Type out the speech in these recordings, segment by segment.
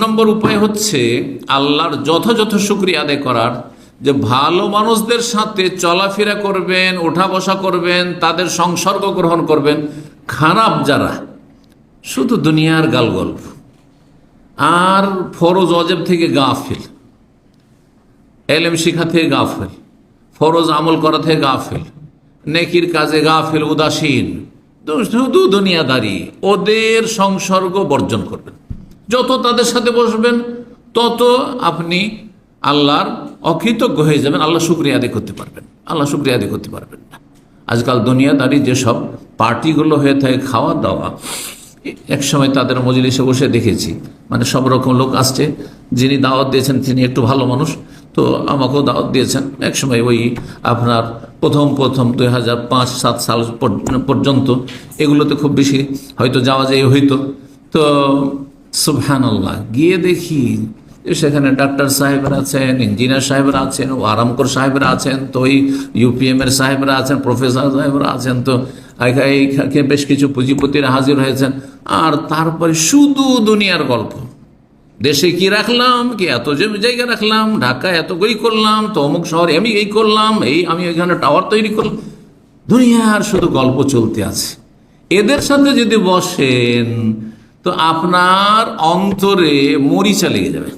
নম্বর উপায় হচ্ছে আল্লাহর যথাযথ শুকরিয়া আদায় করার, যে ভালো মানুষদের সাথে চলাফেরা করবেন, ওঠা বসা করবেন, তাদের সংসর্গ গ্রহণ করবেন। খারাপ যারা শুধু দুনিয়ার গালগল্প আর ফরজ অজেব থেকে গাফিল, এলেম শিখা থেকে গাফিল, ফরজ আমল করা থেকে গাফিল, নেকির কাজে গাফিল, উদাসীন, শুধু দুনিয়াদারি, ওদের সংসর্গ বর্জন করবেন। যত তাদের সাথে বসবেন তত আপনি আল্লাহর অকৃতজ্ঞ হয়ে যাবেন, আল্লাহ শুকরিয়া আদায় করতে পারবেন, আল্লাহ শুকরিয়া আদায় করতে পারবেন না। আজকাল দুনিয়াদারি যেসব পার্টিগুলো হয়ে থাকে, খাওয়া দাওয়া, এক সময় তাদের মজলিসে বসে দেখেছি, মানে সব রকম লোক আসছে, যিনি দাওয়াত দিয়েছেন তিনি একটু ভালো মানুষ, তো আমাকেও দাওয়াত দিয়েছেন। এক সময় ওই আপনার প্রথম 2005-7 সাল পর্যন্ত এগুলোতে খুব বেশি হয়তো যাওয়া যায় হইতো। তো সুবহানাল্লাহ, গিয়ে দেখি সেখানে ডাক্তার সাহেবরা আছেন, ইঞ্জিনিয়ার সাহেবরা আছেন, ও আরামকর সাহেবরা আছেন, তো ওই UPM এর সাহেবরা আছেন, প্রফেসর সাহেবরা আছেন, তো বেশ কিছু পুঁজিপতিরা হাজির হয়েছেন। আর তারপরে শুধু দুনিয়ার গল্প, দেশে কি রাখলাম, কি এত জায়গা রাখলাম, ঢাকা এত গই করলাম, তো অমুক শহরে আমি এই করলাম, এই আমি ওইখানে টাওয়ার তৈরি করলাম, দুনিয়ার শুধু গল্প চলতে আছে। এদের সাথে যদি বসেন তো আপনার অন্তরে মরিচা লেগে যাবে,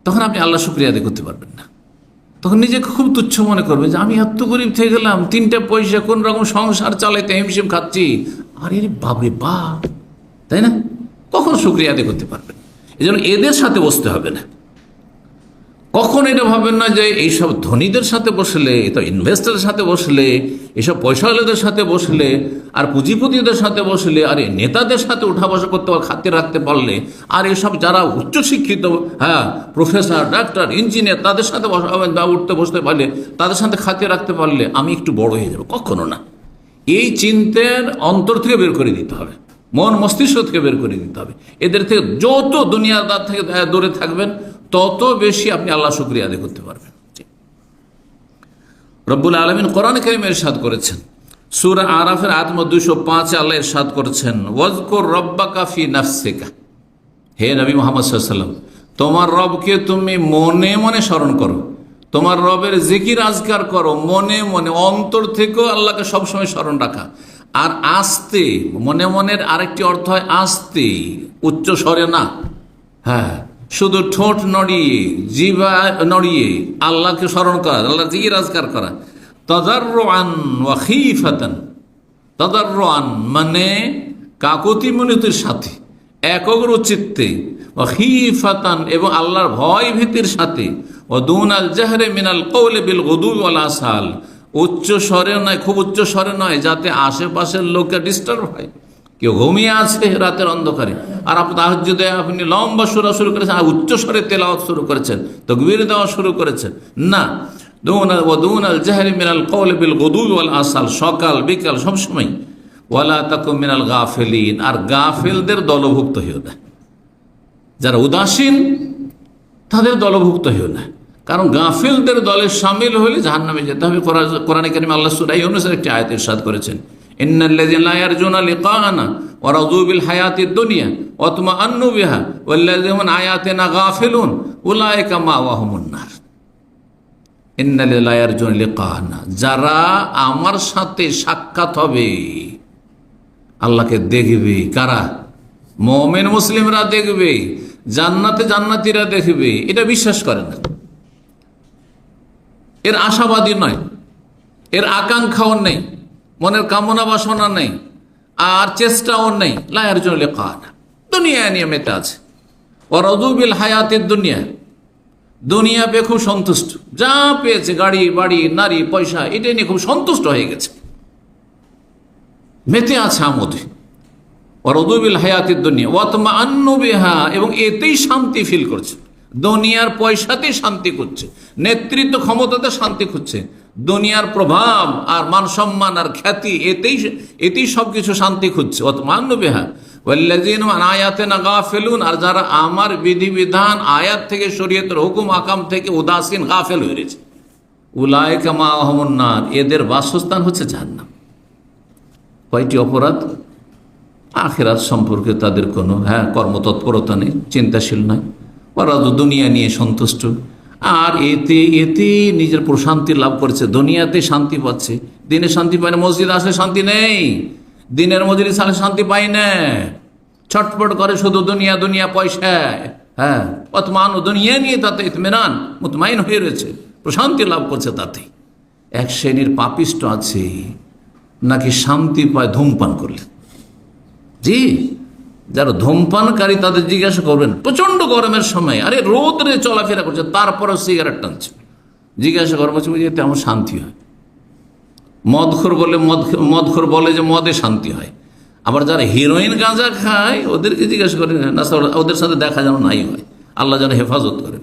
তখন আপনি আল্লাহ শুকরিয়া আদায় করতে পারবেন না। তখন নিজেকে খুব তুচ্ছ মনে করবে যে আমি এত গরিব থেকে গেলাম, 3টা পয়সা কোন রকম সংসার চালাইতে হিমশিম খাচ্ছি, আরে বাপরে বাপ, তাই না? কখন শুকরিয়া আদায় করতে পারবেন? এই জন্য এদের সাথে বসতে হবে না। কখন এটা ভাবেন না যে এইসব ধনীদের সাথে বসলে, তো ইনভেস্টারের সাথে বসলে, এইসব পয়সাওয়ালাদের সাথে বসলে, আর পুঁজিপতিদের সাথে বসলে, আর এই নেতাদের সাথে উঠা বসা করতে খাতির রাখতে পারলে, আর এসব যারা উচ্চশিক্ষিত, হ্যাঁ, প্রফেসর, ডাক্তার, ইঞ্জিনিয়ার, তাদের সাথে উঠতে বসতে পারলে, তাদের সাথে খাতির রাখতে পারলে আমি একটু বড় হয়ে যাব, কখনো না। এই চিন্তার অন্তর থেকে বের করে দিতে হবে, মন মস্তিষ্ক থেকে বের করে দিতে হবে। এদের থেকে যত দুনিয়াদার থেকে দূরে থাকবেন তত বেশি আপনি আল্লাহ শুকরিয়া আদায় করতে পারবেন। রব্বুল আলামিন কোরআনে কারীমে ইরশাদ করেছেন, সূরা আরাফের আয়াত 205 আল্লাহ ইরশাদ করেছেন, ওয়াজকুর রব্বাকা ফি নাফসিকা, হে নবী মুহাম্মদ সাল্লাল্লাহু আলাইহি ওয়াসাল্লাম, তোমার রবকে তুমি মনে মনে স্মরণ করো, তোমার রবের জিকির আজকার করো, মনে মনে, অন্তর থেকেও আল্লাহকে সবসময় স্মরণ রাখা। আর আস্তে, মনে মনের আরেকটি অর্থ হয় আস্তে, উচ্চ স্বরে না, হ্যাঁ, শুধু ঠোঁট নড়িয়ে, জিহ্বা নড়িয়ে আল্লাহকে স্মরণ করা, আল্লাহর জিকির আজকার করা। তাদাররুআন ওয়া খীফাতান, তাদাররুআন মানে কাকুতি মিনতির সাথে, একগ্র চিত্তে, ওয়া খীফাতান এবং আল্লাহর ভয় ভীতির সাথে, ওয়া দুনাল জাহরি মিনাল কওলি বিল গুদুই ওয়াল আসাল, উচ্চ স্বরে নয়, খুব উচ্চ স্বরে নয়, যাতে আশেপাশের লোকে ডিস্টার্ব হয়, কেউ ঘুমিয়ে আছে রাতের অন্ধকারে, আর আপনি তাহাজ্জুদে আপনি লম্বা সূরা শুরু করেছেন, আর উচ্চ স্বরে তেলাওয়াত শুরু করেছেন, তাকবীর দেওয়া শুরু করেছেন না। দুনাল জাহরি মিনাল কওলি বিল গুদুই ওয়াল আসাল, সকাল বিকাল সবসময়। ওয়ালা তাকুম মিনাল গাফিলিন, আর গাফিলদের দলভুক্ত হইও না, যারা উদাসীন তাদের দলভুক্ত হইও না, কারণ গাফিলদের দলে শামিল হলে জাহান্নামে যেতে হবে। কোরআনে কারীমে আল্লাহ সূরা ইউনূসের একটি আয়াতে ইরশাদ করেছেন, ইন্নাল্লাযীনা লা ইয়ারজুনা লিকাআনা ওয়া রাযু বিল হায়াতিদ দুনিয়া ওয়া তুমাআন্নু বিহা ওয়াল্লাযীনা আন আয়াতিনা গাফিলুন উলাইকা মাওয়াহুমুন নার। ইন্নাল্লাযীনা লা ইয়ারজুনা লিকাআনা, যারা আমার সাথে সাক্ষাৎ হবে, আল্লাহকে দেখবে, কারা? মুমিন মুসলিমরা দেখবে, জান্নাতে জান্নাতীরা দেখবে, এটা বিশ্বাস করে না, এর আশাবাদী নয়, এর আকাঙ্ক্ষাও নেই, মনের কামনা বাসনা নেই, আর চেষ্টাও নেই। লা ইয়ারজুনা লিকাআনা, দুনিয়া নিয়ে মেতে আছে। ওয়া রাযু বিল হায়াতিদ দুনিয়া, দুনিয়া পেয়ে খুব সন্তুষ্ট, যা পেয়েছে, গাড়ি বাড়ি নারী পয়সা, এটা নিয়ে খুব সন্তুষ্ট হয়ে গেছে, মেতে আছে আমোদে। ওয়া রাযু বিল হায়াতিদ দুনিয়া ওয়া তুমাআন্নু বিহা, এবং এতেই শান্তি ফিল করছে, দুনিয়ার পয়সাতেই শান্তি করছে, নেতৃত্ব ক্ষমতাতে শান্তি খুঁজছে, দুনিয়ার প্রভাব আর মান সম্মান আর খ্যাতি, এতেই সবকিছু শান্তি খুঁজছে। ওয়াতমান্নু বিহা ওয়াল্লাযীনা আন আয়াতিনা গাফিলুন, আর যারা আমার বিধিবিধান, আয়াত থেকে, শরীয়তের হুকুম আকাম থেকে উদাসীন, গাফেল হয়ে রয়েছে, উলাইকা মাওয়াহুমুন নার, এদের বাসস্থান হচ্ছে জাহান্নাম। কয়টি অপরাধ? আখিরাত সম্পর্কে তাদের কোনো কর্মতৎপরতা নেই, চিন্তাশীল নয়, ওরা তো দুনিয়া নিয়ে সন্তুষ্ট। আর এতে নিজের প্রশান্তি লাভ করেছে, দুনিয়াতে শান্তি পাচ্ছে, দিনে শান্তি পায় না। মসজিদ আসলে শান্তি নেই, দিনের মজুরি সালে শান্তি পাই না, ছটফট করে শুধু দুনিয়া দুনিয়া পয়সায়। অতমান দুনিয়া নিয়ে তাতে ইতমিনান মুতমাইন হয়ে রয়েছে, প্রশান্তি লাভ করছে। তাতে এক শ্রেণীর পাপিষ্ট আছে নাকি শান্তি পায় ধূমপান করলে। জি, যারা ধূমপানকারী তাদের জিজ্ঞাসা করবেন, প্রচন্ড গরমের সময় আরে রোদরে চলাফেরা করছে তারপরেও সিগারেট টানছে, জিজ্ঞাসা করবো এতে আমার শান্তি হয়। মদখোর বলে যে মদে শান্তি হয়। আবার যারা হিরোইন গাঁজা খায় ওদেরকে জিজ্ঞাসা করেন না, ওদের সাথে দেখা যেন নাই হয়, আল্লাহ যেন হেফাজত করেন।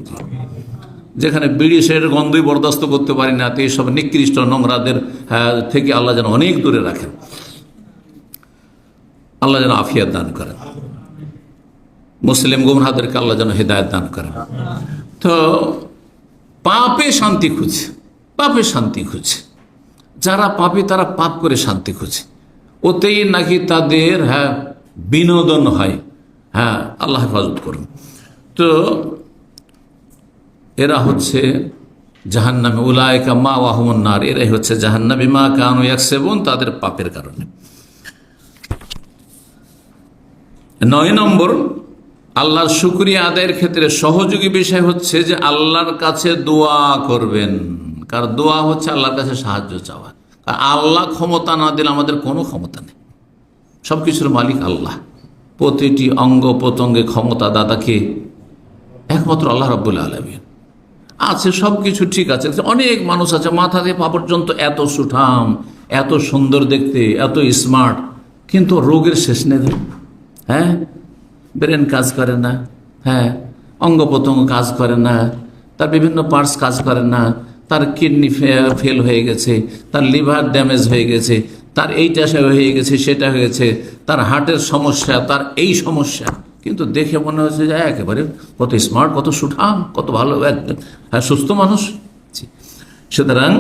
যেখানে বিড়ি সেরের গন্ধই বরদাস্ত করতে পারি না, তো এইসব নিকৃষ্ট নোংরাদের থেকে আল্লাহ যেন অনেক দূরে রাখেন, আল্লাহ যেন আফিয়াত দান করেন, মুসলিম গুমরাহদেরকে আল্লাহ যেন হেদায়েত দান করেন। তো পাপে শান্তি খুঁজে, পাপে শান্তি খুঁজে, যারা পাপী তারা পাপ করে শান্তি খুঁজে, ওতেই নাকি তাদের বিনোদন হয়। আল্লাহ হেফাজত করুন। তো এরা হচ্ছে জাহান্নামী, উলাইকা মা ওয়াহুমুন নার, এরাই হচ্ছে জাহান্নামী মা কানু ইয়াকসিবুন, তাদের পাপের কারণে। 9 নম্বর, আল্লাহর শুকরিয়া আদায়ের ক্ষেত্রে সহযোগী বিষয় হচ্ছে যে আল্লাহর কাছে দোয়া করবেন। কারণ দোয়া হচ্ছে আল্লাহর কাছে সাহায্য চাওয়া। আল্লাহ ক্ষমতা না দিলে আমাদের কোনো ক্ষমতা নেই, সব কিছুর মালিক আল্লাহ। প্রতিটি অঙ্গ প্রত্যঙ্গে ক্ষমতা দাতাকে একমাত্র আল্লাহ রাব্বুল আলামিন। আছে সব কিছু ঠিক আছে, অনেক মানুষ আছে মাথা থেকে পা পর্যন্ত এত সুঠাম, এত সুন্দর দেখতে, এত স্মার্ট, কিন্তু রোগের শেষ নেই। ব্রেন কাজ করে না, অঙ্গ প্রত্যঙ্গ কাজ করে না, তার বিভিন্ন পার্টস কাজ করে না, তার কিডনি ফেল হয়ে গেছে, তার লিভার ড্যামেজ হয়ে গেছে, তার এইটা হয়ে গেছে, সেটা হয়ে গেছে, তার হার্টের সমস্যা, তার এই সমস্যা, কিন্তু দেখে মনে হচ্ছে যে একেবারে কত স্মার্ট, কত সুঠাম, কত ভালো সুস্থ মানুষ। সুতরাং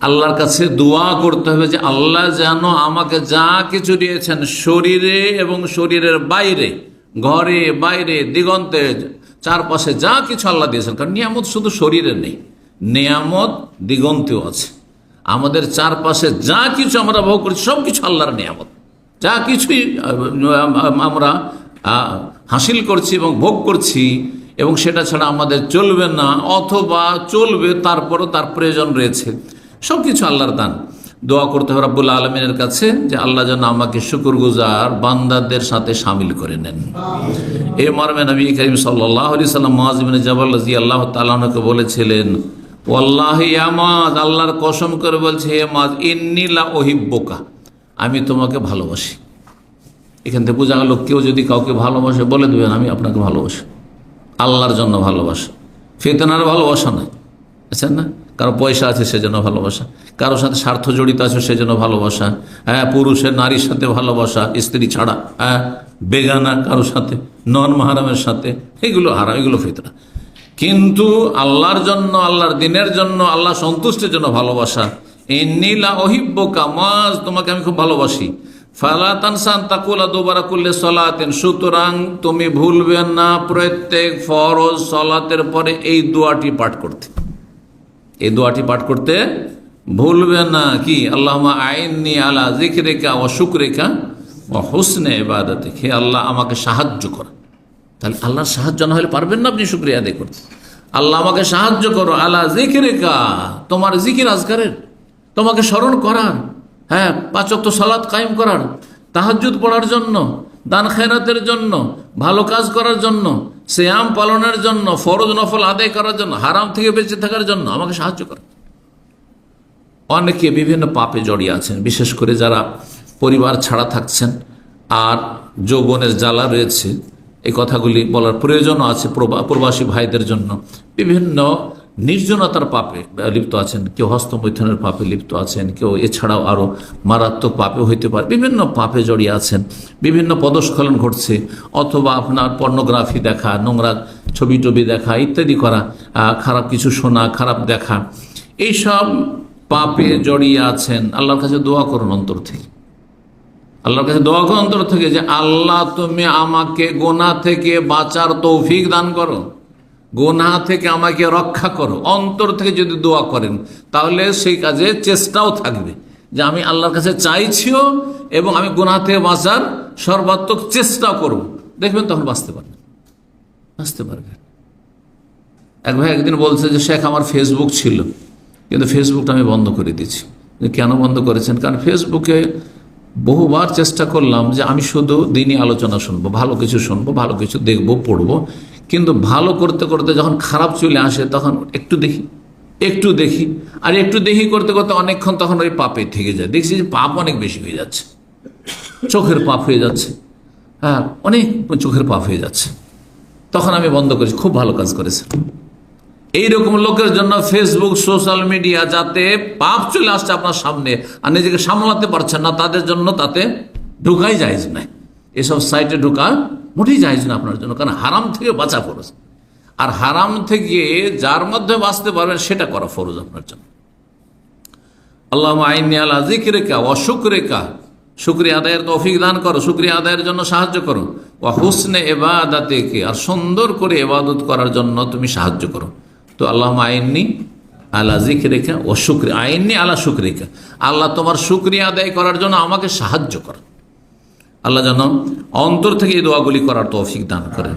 আল্লাহর কাছে দোয়া করতে হবে যে আল্লাহ যেন আমাকে যা কিছু দিয়েছেন শরীরে এবং শরীরের বাইরে, ঘরে বাইরে দিগন্তে চারপাশে যা কিছু আল্লাহ দিয়েছেন, কারণ নিয়ামত শুধু শরীরে নেই, নিয়ামত দিগন্তেও আছে। আমাদের চারপাশে যা কিছু আমরা ভোগ করছি সব কিছু আল্লাহর নিয়ামত, যা কিছুই আমরা হাসিল করছি এবং ভোগ করছি, এবং সেটা ছাড়া আমাদের চলবে না, অথবা চলবে তারপরও তার প্রয়োজন রয়েছে, সব কিছু আল্লাহর দান। দোয়া করতে হবে রাব্বুল আলামিনের কাছে যে আল্লাহ যেন আমাকে শুকরগুজার বান্দাদের সাথে শামিল করে নেন। এই মর্মে নবী করিম সাল্লাল্লাহু আলাইহি সাল্লাম মুআয ইবনে জাবাল রাদিয়াল্লাহু তাআলা আনহুকে বলেছিলেন, ওয়াল্লাহি ইয়া মুআয, আল্লাহর কসম করে বলছে হে মুআয, ইন্নী লা উহিব্বুকা, আমি তোমাকে ভালোবাসি। এখান থেকে বোঝা গেল কেউ যদি কাউকে ভালোবাসে বলে দেবেন আমি আপনাকে ভালোবাসি, আল্লাহর জন্য ভালোবাসা, ফিতনার ভালোবাসা নয়, আচ্ছা না? কারো পয়সা আছে সেজন্য ভালোবাসা, কারোর সাথে স্বার্থ জড়িত আছে সেজন্য ভালোবাসা, পুরুষের নারীর সাথে ভালোবাসা, স্ত্রী ছাড়া, বেগানা কারোর সাথে, নন মাহারামের সাথে, এগুলো হারাম, এগুলো ফিতনা। কিন্তু আল্লাহর জন্য, আল্লাহর দিনের জন্য, আল্লাহ সন্তুষ্টির জন্য ভালোবাসা, ইন্নী লা উহিব্বুকা মুআয, তোমাকে আমি খুব ভালোবাসি। ফালা তানসান তাকুলা দুবারা কুল্লি সালাতিন, সুতরাং তুমি ভুলবে না প্রত্যেক ফরজ সালাতের পরে এই দোয়াটি পাঠ করতে, এই দোয়াটি পাঠ করতে ভুলবে না। কি? আল্লাহুম্মা আইন্নি আলা যিকরিকা ওয়া শুকরিকা ওয়া হুসনি ইবাদাতিক, হে আল্লাহ আমাকে সাহায্য করো। তাহলে আল্লাহর সাহায্য না হলে পারবেন না আপনি শুকরিয়া আদায় করতে। আল্লাহ আমাকে সাহায্য করো আলা যিকরিকা, তোমার জিকির আজকারের, তোমাকে স্মরণ করার, 5 ওয়াক্ত সালাত কায়েম করার, তাহাজ্জুদ পড়ার জন্য, দান খেরাতের জন্য, ভালো কাজ করার জন্য, সিয়াম পালনের জন্য, ফরজ নফল আদায় করার জন্য, হারাম থেকে বেঁচে থাকার জন্য আমাকে সাহায্য করো। অনেকে বিভিন্ন পাপে জড়িয়ে আছেন, বিশেষ করে যারা পরিবার ছাড়া থাকছেন আর যৌবনের জ্বালা রয়েছে, এই কথাগুলি বলার প্রয়োজনও আছে প্রবাসী ভাইদের জন্য। বিভিন্ন নির্জনতার পাপে লিপ্ত আছেন, কেউ হস্তমৈথুনের পাপে লিপ্ত আছেন, কেউ এছাড়াও আরও মারাত্মক পাপে হইতে পারে, বিভিন্ন পাপে জড়িয়ে আছেন, বিভিন্ন পদস্খলন ঘটছে, অথবা আপনার পর্নোগ্রাফি দেখা, নোংরা ছবি টবি দেখা ইত্যাদি করা, খারাপ কিছু শোনা, খারাপ দেখা, এইসব পাপে জড়িয়ে আছেন। আল্লাহর কাছে দোয়া করুন অন্তর থেকে, আল্লাহর কাছে দোয়া করো অন্তর থেকে যে আল্লাহ তুমি আমাকে গুনাহ থেকে বাঁচার তৌফিক দান করো, গুনাহ থেকে আমাকে রক্ষা করো। অন্তর থেকে যদি দোয়া করেন তাহলে সেই কাজে চেষ্টাও থাকবে যে আমি আল্লাহর কাছে চাইছিও এবং আমি গুনাহ থেকে বাঁচার সর্বাত্মক চেষ্টা করব। দেখবেন তখন বাঁচতে পারবেন। এক ভাই একদিন বলছে যে শেখ আমার ফেসবুক ছিল কিন্তু ফেসবুকটা আমি বন্ধ করে দিয়েছি। কেন বন্ধ করেছেন? কারণ ফেসবুকে বহুবার চেষ্টা করলাম যে আমি শুধু দিনই আলোচনা শুনবো, ভালো কিছু শুনবো, ভালো কিছু দেখবো, পড়বো, কিন্তু ভালো করতে করতে যখন খারাপ চলে আসে তখন একটু দেখি আর একটু দেখি করতে করতে অনেকক্ষণ তখন ওই পাপে থেকে যায়। দেখছি যে পাপ অনেক বেশি হয়ে যাচ্ছে, চোখের পাপ হয়ে যাচ্ছে, হ্যাঁ অনেক চোখের পাপ হয়ে যাচ্ছে। তখন আমি বন্ধ করেছি। খুব ভালো কাজ করেছে। এইরকম লোকের জন্য ফেসবুক, সোশ্যাল মিডিয়া, যাতে পাপ চলে আসছে আপনার সামনে আর নিজেকে সামলাতে পারছেন না, তাদের জন্য তাতে ঢুকাই জায়েজ নাই। এসব সাইটে ঢুকা মোটেই জায়েজ না আপনার জন্য, কারণ হারাম থেকে বাঁচা ফরজ। আর হারাম থেকে যার মধ্যে বাঁচতে পারবেন সেটা করা ফরজ আপনার জন্য। আল্লাহুম্মা আইন্নী আলা যিকরিকা ওয়া শুকরিকা, শুকরিয়া আদায়ের তৌফিক দান করো, শুকরিয়া আদায়ের জন্য সাহায্য করো। ওয়া হুসনে ইবাদাতিকা, আর সুন্দর করে ইবাদত করার জন্য তুমি সাহায্য করো। তো আল্লাহুম্মা আইন্নী আলা যিকরিকা ওয়া শুকরিকা, আইন্নী আলা শুকরিকা, আল্লাহ তোমার শুকরিয়া আদায় করার জন্য আমাকে সাহায্য করো। আল্লাহ যেন অন্তর থেকে এই দোয়াগুলি করার তৌফিক দান করেন।